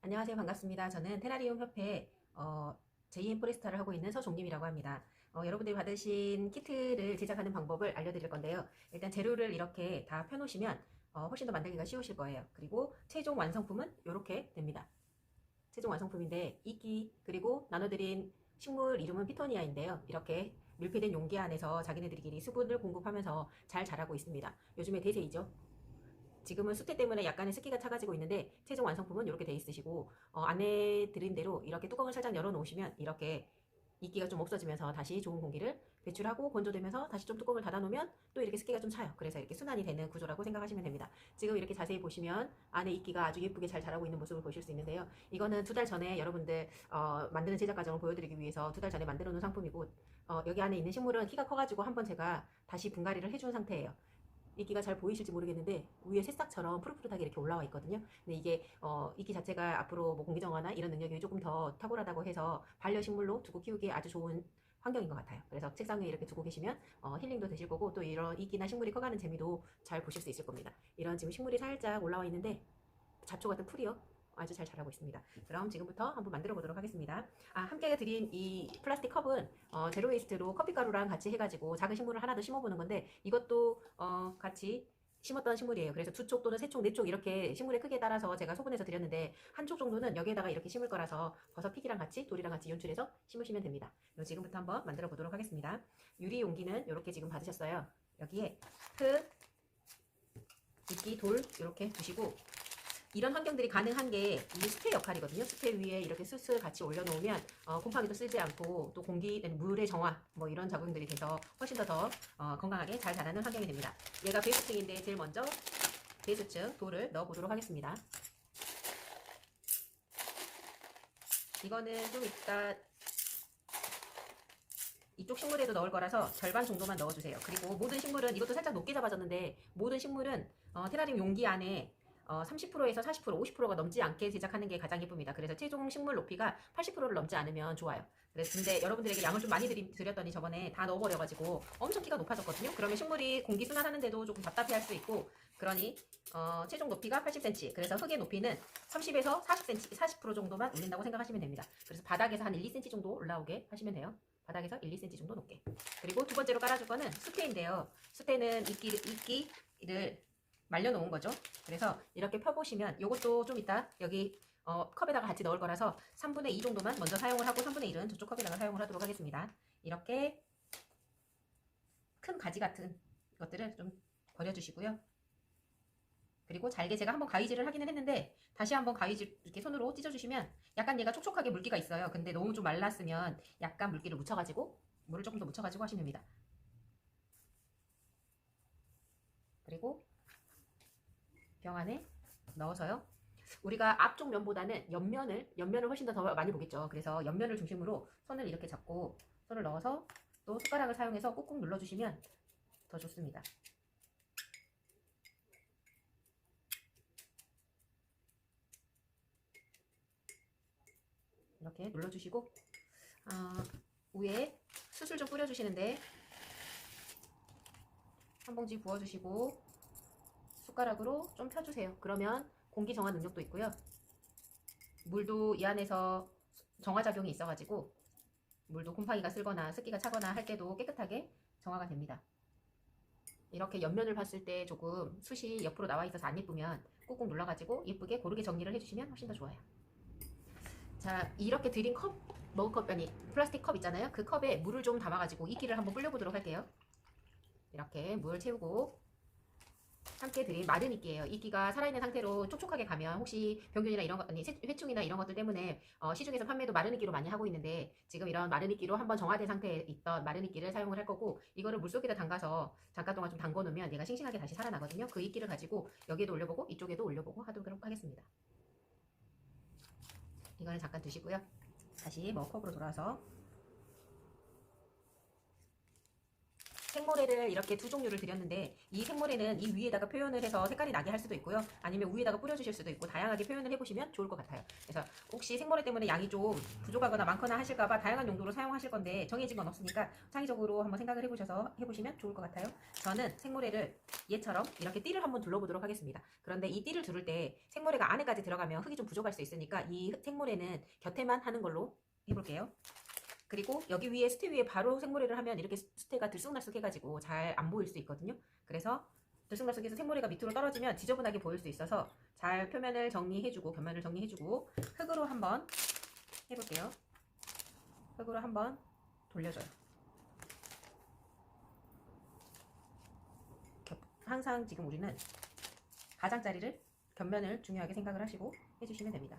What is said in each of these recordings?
안녕하세요. 반갑습니다. 저는 테라리움 협회 JM 포레스타를 하고 있는 서종림이라고 합니다. 여러분들이 받으신 키트를 제작하는 방법을 알려드릴 건데요. 일단 재료를 이렇게 다 펴놓으시면 훨씬 더 만들기가 쉬우실 거예요. 그리고 최종 완성품은 이렇게 됩니다. 최종 완성품인데 이끼 그리고 나눠드린 식물 이름은 피토니아인데요. 이렇게 밀폐된 용기 안에서 자기네들끼리 수분을 공급하면서 잘 자라고 있습니다. 요즘에 대세이죠. 지금은 수태 때문에 약간의 습기가 차가지고 있는데 최종 완성품은 이렇게 돼 있으시고 안에 드린 대로 이렇게 뚜껑을 살짝 열어 놓으시면 이렇게 이끼가 좀 없어지면서 다시 좋은 공기를 배출하고 건조되면서 다시 좀 뚜껑을 닫아 놓으면 또 이렇게 습기가 좀 차요. 그래서 이렇게 순환이 되는 구조라고 생각하시면 됩니다. 지금 이렇게 자세히 보시면 안에 이끼가 아주 예쁘게 잘 자라고 있는 모습을 보실 수 있는데요. 이거는 2달 전에 여러분들 만드는 제작 과정을 보여드리기 위해서 2달 전에 만들어 놓은 상품이고 여기 안에 있는 식물은 키가 커가지고 한번 제가 다시 분갈이를 해준 상태예요. 이끼가 잘 보이실지 모르겠는데 위에 새싹처럼 푸릇푸릇하게 이렇게 올라와 있거든요. 근데 이게 이끼 자체가 앞으로 뭐 공기정화나 이런 능력이 조금 더 탁월하다고 해서 반려식물로 두고 키우기에 아주 좋은 환경인 것 같아요. 그래서 책상 위에 이렇게 두고 계시면 힐링도 되실 거고 또 이런 이끼나 식물이 커가는 재미도 잘 보실 수 있을 겁니다. 이런 지금 식물이 살짝 올라와 있는데 잡초 같은 풀이요. 아주 잘 자라고 있습니다. 그럼 지금부터 한번 만들어 보도록 하겠습니다. 함께 드린 이 플라스틱 컵은 제로 웨이스트로 커피가루랑 같이 해가지고 작은 식물을 하나 더 심어보는 건데 이것도 같이 심었던 식물이에요. 그래서 2쪽 또는 3쪽, 4쪽 이렇게 식물의 크기에 따라서 제가 소분해서 드렸는데 한쪽 정도는 여기에다가 이렇게 심을 거라서 버섯 픽이랑 같이 돌이랑 같이 연출해서 심으시면 됩니다. 지금부터 한번 만들어 보도록 하겠습니다. 유리 용기는 이렇게 지금 받으셨어요. 여기에 흙, 이끼, 돌 이렇게 두시고 이런 환경들이 가능한 게 이 수페 역할이거든요. 수페 위에 이렇게 숯을 같이 올려놓으면 곰팡이도 쓰지 않고 또 공기, 물의 정화 뭐 이런 작용들이 돼서 훨씬 더 건강하게 잘 자라는 환경이 됩니다. 얘가 베이스층인데 제일 먼저 베이스층 돌을 넣어보도록 하겠습니다. 이거는 좀 이따 이쪽 식물에도 넣을 거라서 절반 정도만 넣어주세요. 그리고 모든 식물은 이것도 살짝 높게 잡아줬는데 모든 식물은 테라리움 용기 안에 30%에서 40%, 50%가 넘지 않게 제작하는 게 가장 예쁩니다. 그래서 최종 식물 높이가 80%를 넘지 않으면 좋아요. 그래서 근데 여러분들에게 양을 좀 많이 드렸더니 저번에 다 넣어버려가지고 엄청 키가 높아졌거든요. 그러면 식물이 공기 순환하는데도 조금 답답해할 수 있고 그러니 최종 높이가 80cm. 그래서 흙의 높이는 30에서 40cm, 40% 정도만 올린다고 생각하시면 됩니다. 그래서 바닥에서 한 1, 2cm 정도 올라오게 하시면 돼요. 바닥에서 1, 2cm 정도 높게. 그리고 두 번째로 깔아줄 거는 수태인데요. 수태는 이끼를 말려놓은 거죠. 그래서 이렇게 펴보시면 이것도 좀 이따 여기 컵에다가 같이 넣을 거라서 3분의 2 정도만 먼저 사용을 하고 3분의 1은 저쪽 컵에다가 사용을 하도록 하겠습니다. 이렇게 큰 가지 같은 것들을 좀 버려주시고요. 그리고 잘게 제가 한번 가위질을 하기는 했는데 다시 한번 가위질 이렇게 손으로 찢어주시면 약간 얘가 촉촉하게 물기가 있어요. 근데 너무 좀 말랐으면 약간 물기를 묻혀가지고 물을 조금 더 묻혀가지고 하시면 됩니다. 그리고 병 안에 넣어서요. 우리가 앞쪽 면보다는 옆면을 훨씬 더 많이 보겠죠. 그래서 옆면을 중심으로 손을 이렇게 잡고 손을 넣어서 또 숟가락을 사용해서 꾹꾹 눌러주시면 더 좋습니다. 이렇게 눌러주시고 위에 수술 좀 뿌려주시는데 한 봉지 부어주시고 숟가락으로 좀 펴주세요. 그러면 공기 정화 능력도 있고요. 물도 이 안에서 정화작용이 있어가지고 물도 곰팡이가 쓸거나 습기가 차거나 할 때도 깨끗하게 정화가 됩니다. 이렇게 옆면을 봤을 때 조금 숱이 옆으로 나와 있어서 안 예쁘면 꾹꾹 눌러가지고 예쁘게 고르게 정리를 해주시면 훨씬 더 좋아요. 자, 이렇게 드린 컵, 머그컵 아니 플라스틱 컵 있잖아요. 그 컵에 물을 좀 담아가지고 이끼를 한번 불려보도록 할게요. 이렇게 물 채우고 함께 드린 마른 이끼예요. 이끼가 살아있는 상태로 촉촉하게 가면 혹시 병균이나 이런 것, 아니 회충이나 이런 것들 때문에 시중에서 판매도 마른 이끼로 많이 하고 있는데 지금 이런 마른 이끼로 한번 정화된 상태에 있던 마른 이끼를 사용을 할 거고 이거를 물속에다 담가서 잠깐 동안 좀 담궈 놓으면 얘가 싱싱하게 다시 살아나거든요. 그 이끼를 가지고 여기에도 올려보고 이쪽에도 올려보고 하도록 하겠습니다. 이거는 잠깐 두시고요. 다시 머컵으로 돌아와서 생모래를 이렇게 두 종류를 드렸는데 이 생모래는 이 위에다가 표현을 해서 색깔이 나게 할 수도 있고요. 아니면 위에다가 뿌려주실 수도 있고 다양하게 표현을 해보시면 좋을 것 같아요. 그래서 혹시 생모래 때문에 양이 좀 부족하거나 많거나 하실까봐 다양한 용도로 사용하실 건데 정해진 건 없으니까 창의적으로 한번 생각을 해보셔서 해보시면 좋을 것 같아요. 저는 생모래를 얘처럼 이렇게 띠를 한번 둘러보도록 하겠습니다. 그런데 이 띠를 두를 때 생모래가 안에까지 들어가면 흙이 좀 부족할 수 있으니까 이 생모래는 곁에만 하는 걸로 해볼게요. 그리고 여기 위에 수태 위에 바로 생모래를 하면 이렇게 수태가 들쑥날쑥 해가지고 잘 안 보일 수 있거든요. 그래서 들쑥날쑥해서 생모래가 밑으로 떨어지면 지저분하게 보일 수 있어서 잘 표면을 정리해주고 겉면을 정리해주고 흙으로 한번 해볼게요. 흙으로 한번 돌려줘요. 항상 지금 우리는 가장자리를 겉면을 중요하게 생각을 하시고 해주시면 됩니다.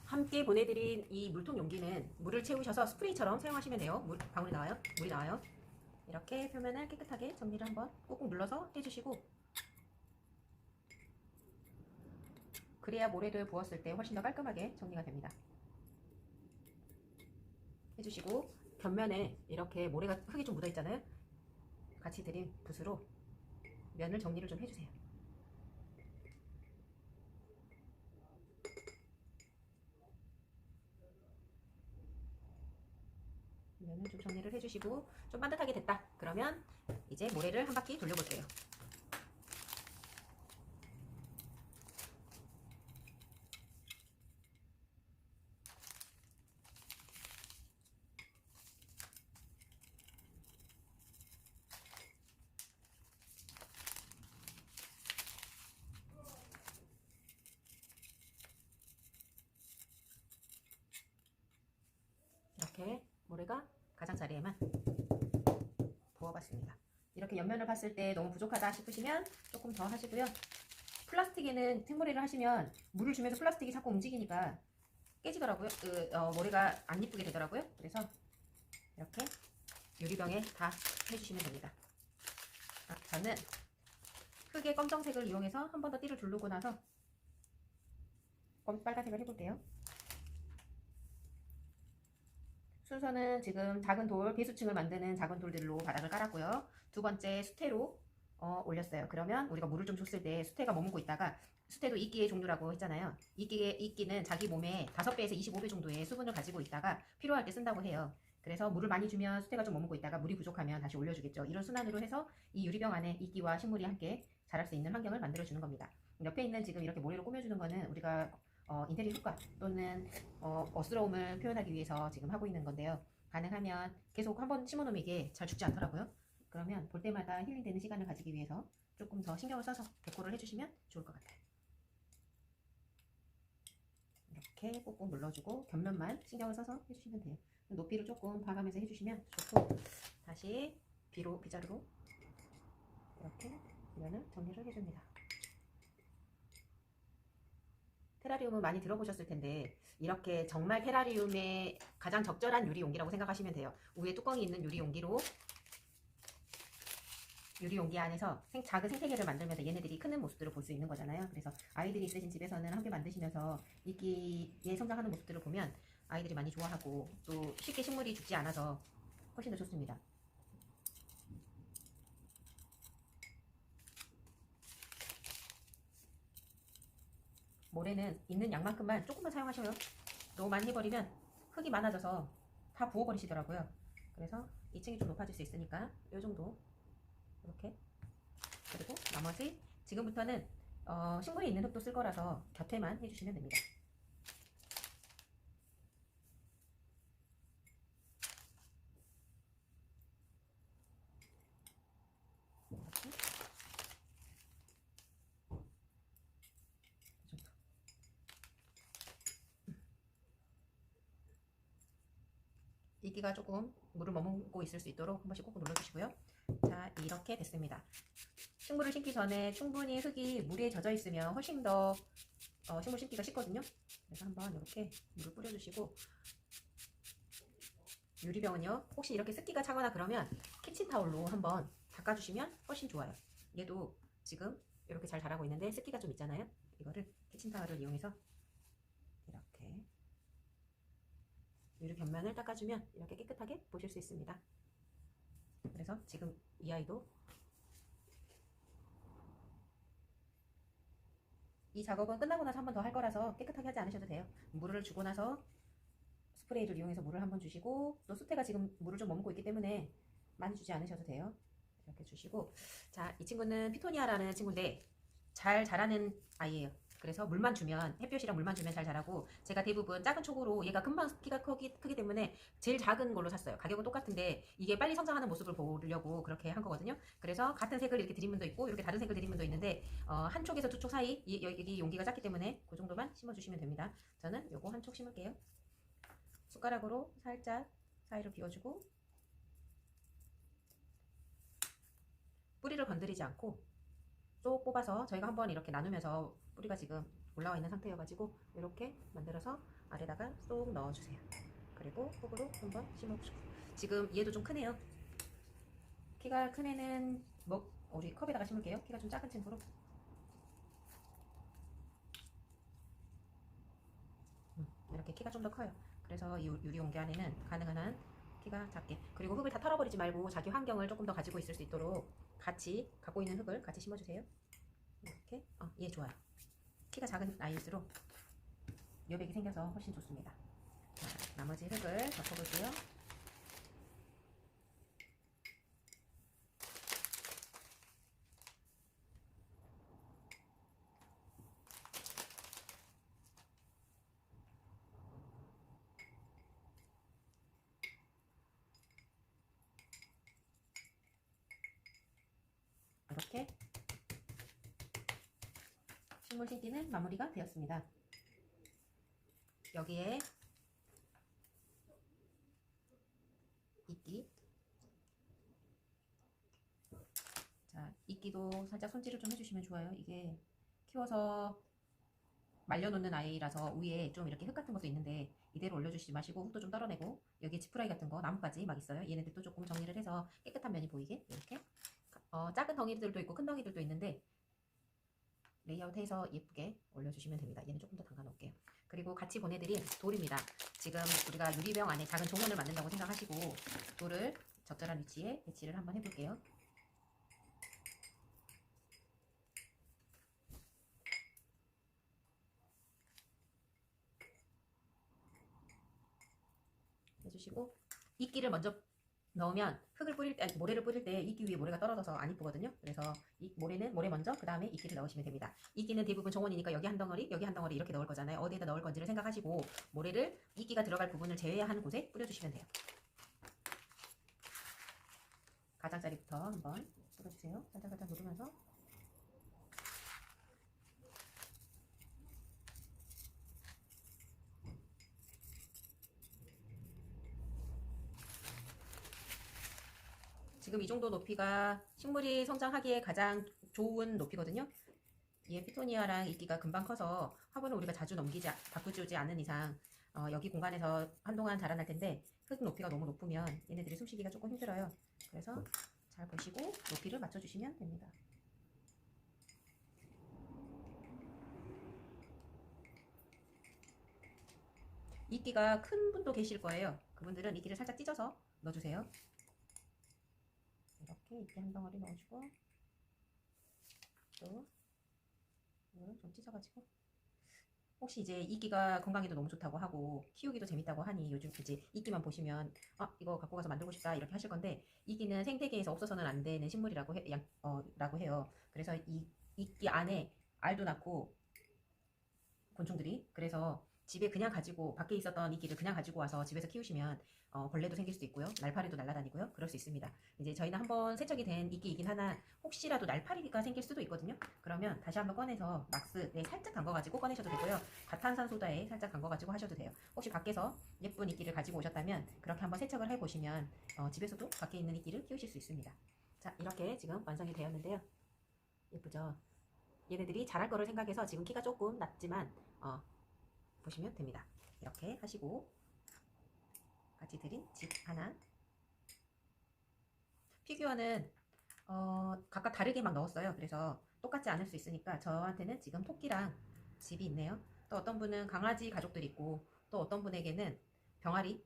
함께 보내드린 이 물통 용기는 물을 채우셔서 스프레이처럼 사용하시면 돼요. 방울이 나와요. 물이 나와요. 이렇게 표면을 깨끗하게 정리를 한번 꾹꾹 눌러서 해주시고 그래야 모래도 부었을 때 훨씬 더 깔끔하게 정리가 됩니다. 해주시고 겉면에 이렇게 모래가 흙이 좀 묻어 있잖아요. 같이 드린 붓으로 면을 정리를 좀 해주세요. 면을 좀 정리를 해주시고 좀 반듯하게 됐다. 그러면 이제 모래를 한 바퀴 돌려볼게요. 이렇게 모래가 가장자리에만 부어봤습니다. 이렇게 옆면을 봤을 때 너무 부족하다 싶으시면 조금 더 하시고요. 플라스틱에는 생모래를 하시면 물을 주면서 플라스틱이 자꾸 움직이니까 깨지더라고요. 모래가 안 이쁘게 되더라고요. 그래서 이렇게 유리병에 다 해주시면 됩니다. 저는 흙의 검정색을 이용해서 한 번 더 띠를 두르고 나서 빨간색을 해볼게요. 순서는 지금 작은 돌, 배수층을 만드는 작은 돌들로 바닥을 깔았고요. 두 번째 수태로 올렸어요. 그러면 우리가 물을 좀 줬을 때 수태가 머물고 있다가 수태도 이끼의 종류라고 했잖아요. 이끼는 자기 몸의 5배에서 25배 정도의 수분을 가지고 있다가 필요할 때 쓴다고 해요. 그래서 물을 많이 주면 수태가 좀 머물고 있다가 물이 부족하면 다시 올려주겠죠. 이런 순환으로 해서 이 유리병 안에 이끼와 식물이 함께 자랄 수 있는 환경을 만들어주는 겁니다. 옆에 있는 지금 이렇게 모래로 꾸며주는 거는 우리가 인테리어 효과 또는 어스러움을 표현하기 위해서 지금 하고 있는 건데요. 가능하면 계속 한번 심어놓으면 이게 잘 죽지 않더라고요. 그러면 볼 때마다 힐링되는 시간을 가지기 위해서 조금 더 신경을 써서 데코를 해주시면 좋을 것 같아요. 이렇게 꾹꾹 눌러주고 겉면만 신경을 써서 해주시면 돼요. 높이를 조금 봐가면서 해주시면 좋고 다시 빗자루로 이렇게 면을 정리를 해줍니다. 테라리움은 많이 들어보셨을 텐데 이렇게 정말 테라리움에 가장 적절한 유리 용기라고 생각하시면 돼요. 위에 뚜껑이 있는 유리 용기로 유리 용기 안에서 작은 생태계를 만들면서 얘네들이 크는 모습들을 볼 수 있는 거잖아요. 그래서 아이들이 있으신 집에서는 함께 만드시면서 이끼에 성장하는 모습들을 보면 아이들이 많이 좋아하고 또 쉽게 식물이 죽지 않아서 훨씬 더 좋습니다. 모래는 있는 양만큼만 조금만 사용하셔요. 너무 많이 해버리면 흙이 많아져서 다 부어버리시더라고요. 그래서 2층이 좀 높아질 수 있으니까 이 정도 이렇게. 그리고 나머지 지금부터는 식물이 있는 흙도 쓸 거라서 곁에만 해주시면 됩니다. 이끼가 조금 물을 머금고 있을 수 있도록 한 번씩 꾹꾹 눌러주시고요. 자, 이렇게 됐습니다. 식물을 심기 전에 충분히 흙이 물에 젖어 있으면 훨씬 더 식물 심기가 쉽거든요. 그래서 한번 이렇게 물을 뿌려주시고 유리병은요, 혹시 이렇게 습기가 차거나 그러면 키친타올로 한번 닦아주시면 훨씬 좋아요. 얘도 지금 이렇게 잘 자라고 있는데 습기가 좀 있잖아요. 이거를 키친타올을 이용해서 유리 벽면을 닦아주면 이렇게 깨끗하게 보실 수 있습니다. 그래서 지금 이 아이도 이 작업은 끝나고 나서 한 번 더 할 거라서 깨끗하게 하지 않으셔도 돼요. 물을 주고 나서 스프레이를 이용해서 물을 한번 주시고, 또 수태가 지금 물을 좀 머금고 있기 때문에 많이 주지 않으셔도 돼요. 이렇게 주시고, 자, 이 친구는 피토니아라는 친구인데 잘 자라는 아이예요. 그래서 물만 주면, 햇볕이랑 물만 주면 잘 자라고, 제가 대부분 작은 촉으로, 얘가 금방 키가 크기 때문에 제일 작은 걸로 샀어요. 가격은 똑같은데 이게 빨리 성장하는 모습을 보려고 그렇게 한 거거든요. 그래서 같은 색을 이렇게 드린 분도 있고 이렇게 다른 색을 드린 분도 있는데, 한 촉에서 두 촉 사이, 여기 용기가 작기 때문에 그 정도만 심어주시면 됩니다. 저는 요거 한 촉 심을게요. 숟가락으로 살짝 사이를 비워주고, 뿌리를 건드리지 않고 쏙 뽑아서, 저희가 한번 이렇게 나누면서 뿌리가 지금 올라와 있는 상태여가지고 이렇게 만들어서 아래다가 쏙 넣어주세요. 그리고 흙으로 한번 심어주고, 지금 얘도 좀 크네요. 키가 큰 애는 우리 컵에다가 심을게요. 키가 좀 작은 친구로. 이렇게 키가 좀 더 커요. 그래서 이 유리 용기 안에는 가능한 한 키가 작게, 그리고 흙을 다 털어버리지 말고 자기 환경을 조금 더 가지고 있을 수 있도록 같이 갖고 있는 흙을 같이 심어주세요. 이렇게. 얘 좋아요. 키가 작은 아이일수록 여백이 생겨서 훨씬 좋습니다. 자, 나머지 흙을 덮어볼게요. 이렇게 식물 심기는 마무리가 되었습니다. 여기에 이끼, 자, 이끼도 살짝 손질을 좀 해주시면 좋아요. 이게 키워서 말려놓는 아이라서 위에 좀 이렇게 흙 같은 것도 있는데 이대로 올려주시지 마시고 흙도 좀 떨어내고, 여기에 지푸라기 같은 거, 나뭇가지 막 있어요. 얘네들도 조금 정리를 해서 깨끗한 면이 보이게 이렇게, 작은 덩이들도 있고 큰 덩이들도 있는데 레이아웃해서 예쁘게 올려주시면 됩니다. 얘는 조금 더 담가 놓을게요. 그리고 같이 보내드린 돌입니다. 지금 우리가 유리병 안에 작은 종원을 만든다고 생각하시고 돌을 적절한 위치에 배치를 한번 해볼게요. 해주시고, 이끼를 먼저 넣으면 흙을 뿌릴 때, 모래를 뿌릴 때 이끼 위에 모래가 떨어져서 안 이쁘거든요. 그래서 이 모래는 모래 먼저, 그 다음에 이끼를 넣으시면 됩니다. 이끼는 대부분 정원이니까 여기 한 덩어리, 여기 한 덩어리 이렇게 넣을 거잖아요. 어디에다 넣을 건지를 생각하시고 모래를 이끼가 들어갈 부분을 제외한 곳에 뿌려주시면 돼요. 가장자리부터 한번 뿌려주세요. 살짝살짝 누르면서. 지금 이 정도 높이가 식물이 성장하기에 가장 좋은 높이거든요. 얘 피토니아랑 이끼가 금방 커서 화분을 우리가 자주 바꾸지 않는 이상 여기 공간에서 한동안 자라날 텐데, 흙 높이가 너무 높으면 얘네들이 숨쉬기가 조금 힘들어요. 그래서 잘 보시고 높이를 맞춰주시면 됩니다. 이끼가 큰 분도 계실 거예요. 그분들은 이끼를 살짝 찢어서 넣어주세요. 이렇게 이끼 한 덩어리 넣어주고, 또 이걸 좀 찢어가지고, 혹시 이제 이끼가 건강에도 너무 좋다고 하고 키우기도 재밌다고 하니 요즘 이제 이끼만 보시면 이거 갖고 가서 만들고 싶다 이렇게 하실 건데, 이끼는 생태계에서 없어서는 안 되는 식물이라고 라고 해요. 그래서 이 이끼 안에 알도 낳고 곤충들이, 그래서 집에 그냥 가지고, 밖에 있었던 이끼를 그냥 가지고 와서 집에서 키우시면 벌레도 생길 수 있고요, 날파리도 날아다니고요, 그럴 수 있습니다. 이제 저희는 한번 세척이 된 이끼이긴 하나 혹시라도 날파리가 생길 수도 있거든요. 그러면 다시 한번 꺼내서 막스에 살짝 담궈가지고 꺼내셔도 되고요, 과탄산소다에 살짝 담궈가지고 하셔도 돼요. 혹시 밖에서 예쁜 이끼를 가지고 오셨다면 그렇게 한번 세척을 해보시면 집에서도 밖에 있는 이끼를 키우실 수 있습니다. 자, 이렇게 지금 완성이 되었는데요. 예쁘죠? 얘네들이 자랄 거를 생각해서 지금 키가 조금 낮지만 보시면 됩니다. 이렇게 하시고, 같이 드린 집 하나, 피규어는 각각 다르게 막 넣었어요. 그래서 똑같지 않을 수 있으니까, 저한테는 지금 토끼랑 집이 있네요. 또 어떤 분은 강아지 가족들이 있고, 또 어떤 분에게는 병아리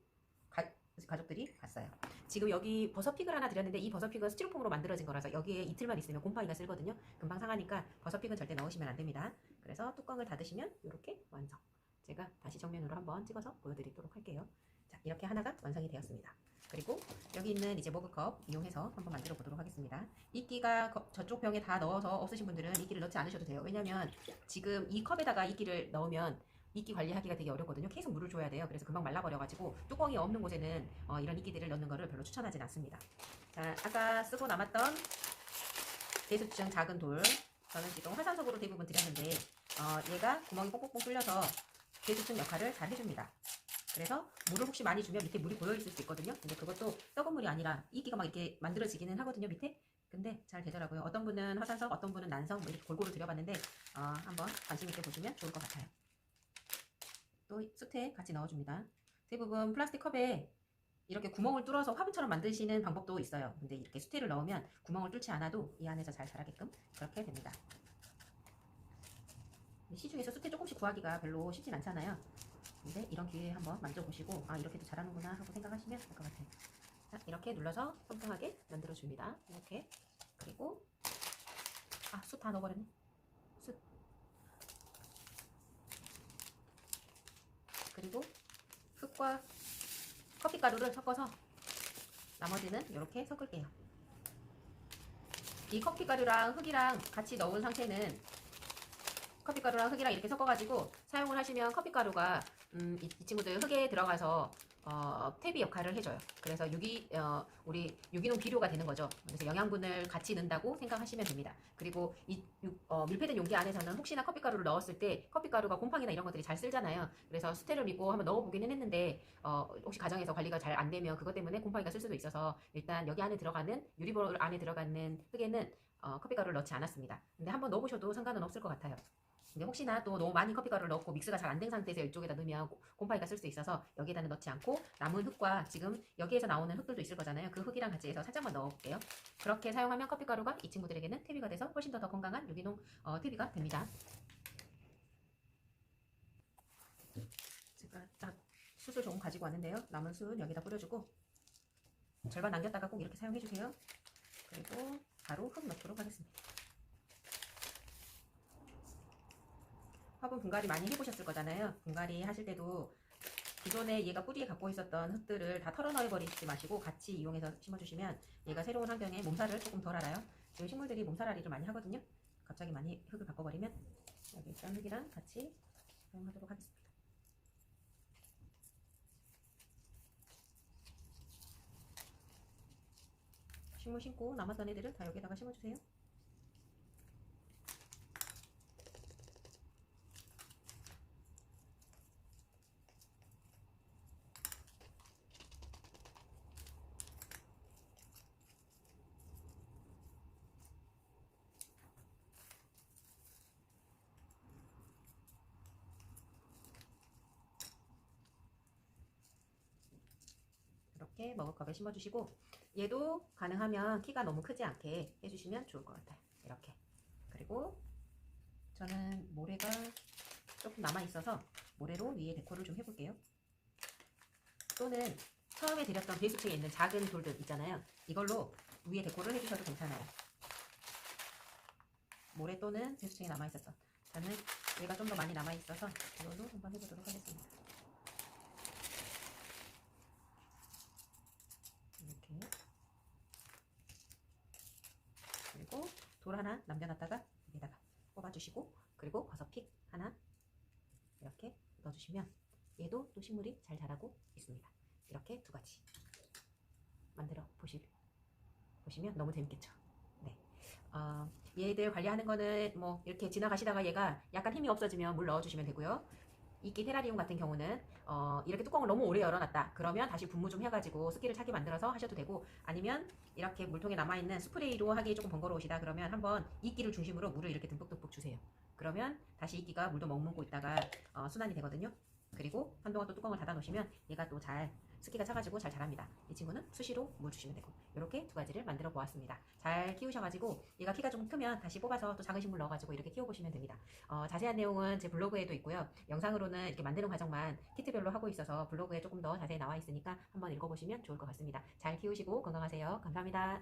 가족들이 갔어요. 지금 여기 버섯픽을 하나 드렸는데 이 버섯픽은 스티로폼으로 만들어진 거라서 여기에 이틀만 있으면 곰팡이가 쓸거든요. 금방 상하니까 버섯픽은 절대 넣으시면 안 됩니다. 그래서 뚜껑을 닫으시면 이렇게 완성. 제가 다시 정면으로 한번 찍어서 보여드리도록 할게요. 자, 이렇게 하나가 완성이 되었습니다. 그리고 여기 있는 이제 머그컵 이용해서 한번 만들어 보도록 하겠습니다. 이끼가 저쪽 병에 다 넣어서 없으신 분들은 이끼를 넣지 않으셔도 돼요. 왜냐면 지금 이 컵에다가 이끼를 넣으면 이끼 관리하기가 되게 어렵거든요. 계속 물을 줘야 돼요. 그래서 금방 말라버려가지고 뚜껑이 없는 곳에는 이런 이끼들을 넣는 거를 별로 추천하진 않습니다. 자, 아까 쓰고 남았던 제습증 작은 돌, 저는 지금 화산석으로 대부분 드렸는데 얘가 구멍이 뽕뽕뽕 뚫려서 제습증 역할을 잘 해줍니다. 그래서 물을 혹시 많이 주면 밑에 물이 고여있을 수 있거든요. 근데 그것도 썩은 물이 아니라 이끼가 막 이렇게 만들어지기는 하거든요, 밑에. 근데 잘 되더라고요. 어떤 분은 화산석, 어떤 분은 난석, 뭐 이렇게 골고루 드려봤는데 한번 관심 있게 보시면 좋을 것 같아요. 또 수태 같이 넣어줍니다. 대부분 플라스틱 컵에 이렇게 구멍을 뚫어서 화분처럼 만드시는 방법도 있어요. 근데 이렇게 수태를 넣으면 구멍을 뚫지 않아도 이 안에서 잘 자라게끔 그렇게 됩니다. 시중에서 수태 조금씩 구하기가 별로 쉽진 않잖아요. 근데 이런 기회에 한번 만져보시고 이렇게도 자라는구나 하고 생각하시면 될 것 같아요. 자, 이렇게 눌러서 평평하게 만들어줍니다. 이렇게. 그리고 숯 다 넣어버렸네. 숯. 그리고 흙과 커피가루를 섞어서 나머지는 이렇게 섞을게요. 이 커피가루랑 흙이랑 같이 넣은 상태는 커피가루랑 흙이랑 이렇게 섞어가지고 사용을 하시면 커피가루가 이 친구들 흙에 들어가서 퇴비 역할을 해줘요. 그래서 우리 유기농 비료가 되는 거죠. 그래서 영양분을 같이 넣는다고 생각하시면 됩니다. 그리고 밀폐된 용기 안에서는 혹시나 커피가루를 넣었을 때 커피가루가 곰팡이나 이런 것들이 잘 쓸잖아요. 그래서 수태를 믿고 한번 넣어보기는 했는데 혹시 가정에서 관리가 잘 안 되면 그것 때문에 곰팡이가 쓸 수도 있어서 일단 여기 안에 들어가는 유리볼 안에 들어가는 흙에는 커피가루를 넣지 않았습니다. 근데 한번 넣어보셔도 상관은 없을 것 같아요. 근데 혹시나 또 너무 많이 커피가루를 넣고 믹스가 잘 안 된 상태에서 이쪽에다 넣으면 곰팡이가 쓸 수 있어서 여기에다는 넣지 않고 남은 흙과 지금 여기에서 나오는 흙들도 있을 거잖아요. 그 흙이랑 같이 해서 살짝만 넣어볼게요. 그렇게 사용하면 커피가루가 이 친구들에게는 퇴비가 돼서 훨씬 더 건강한 유기농 퇴비가 됩니다. 제가 딱 숯을 조금 가지고 왔는데요. 남은 숯 여기다 뿌려주고 절반 남겼다가 꼭 이렇게 사용해주세요. 그리고 바로 흙 넣도록 하겠습니다. 화분 분갈이 많이 해보셨을 거잖아요. 분갈이 하실 때도 기존에 얘가 뿌리에 갖고 있었던 흙들을 다 털어넣어버리지 마시고 같이 이용해서 심어주시면 얘가 새로운 환경에 몸살을 조금 덜 알아요. 지금 식물들이 몸살알이를 많이 하거든요. 갑자기 많이 흙을 바꿔버리면 여기 있던 흙이랑 같이 사용하도록 하겠습니다. 식물 심고 남았던 애들을 다 여기다가 심어주세요. 이렇게 머그컵에 심어주시고 얘도 가능하면 키가 너무 크지 않게 해주시면 좋을 것 같아요. 이렇게. 그리고 저는 모래가 조금 남아있어서 모래로 위에 데코를 좀 해볼게요. 또는 처음에 드렸던 베이스층에 있는 작은 돌들 있잖아요. 이걸로 위에 데코를 해주셔도 괜찮아요. 모래 또는 베이스층에 남아있었던, 저는 얘가 좀 더 많이 남아있어서 이걸로 한번 해보도록 하겠습니다. 이렇게. 그리고 돌 하나 남겨놨다가 여기다가 뽑아주시고, 그리고 버섯픽 하나 이렇게 넣어주시면 얘도 또 식물이 잘 자라고 있습니다. 이렇게 두 가지 만들어 보시면 너무 재밌겠죠. 네. 얘들 관리하는 거는 뭐 이렇게 지나가시다가 얘가 약간 힘이 없어지면 물 넣어주시면 되고요. 이끼 테라리움 같은 경우는 이렇게 뚜껑을 너무 오래 열어놨다 그러면 다시 분무 좀 해가지고 습기를 차게 만들어서 하셔도 되고, 아니면 이렇게 물통에 남아있는 스프레이로 하기 조금 번거로우시다 그러면 한번 이끼를 중심으로 물을 이렇게 듬뿍듬뿍 주세요. 그러면 다시 이끼가 물도 머금고 있다가 순환이 되거든요. 그리고 한동안 또 뚜껑을 닫아 놓으시면 얘가 또 잘 습기가 차가지고 잘 자랍니다. 이 친구는 수시로 물 주시면 되고 이렇게 두 가지를 만들어 보았습니다. 잘 키우셔가지고 얘가 키가 좀 크면 다시 뽑아서 또 작은 식물 넣어가지고 이렇게 키워보시면 됩니다. 자세한 내용은 제 블로그에도 있고요. 영상으로는 이렇게 만드는 과정만 키트별로 하고 있어서 블로그에 조금 더 자세히 나와 있으니까 한번 읽어보시면 좋을 것 같습니다. 잘 키우시고 건강하세요. 감사합니다.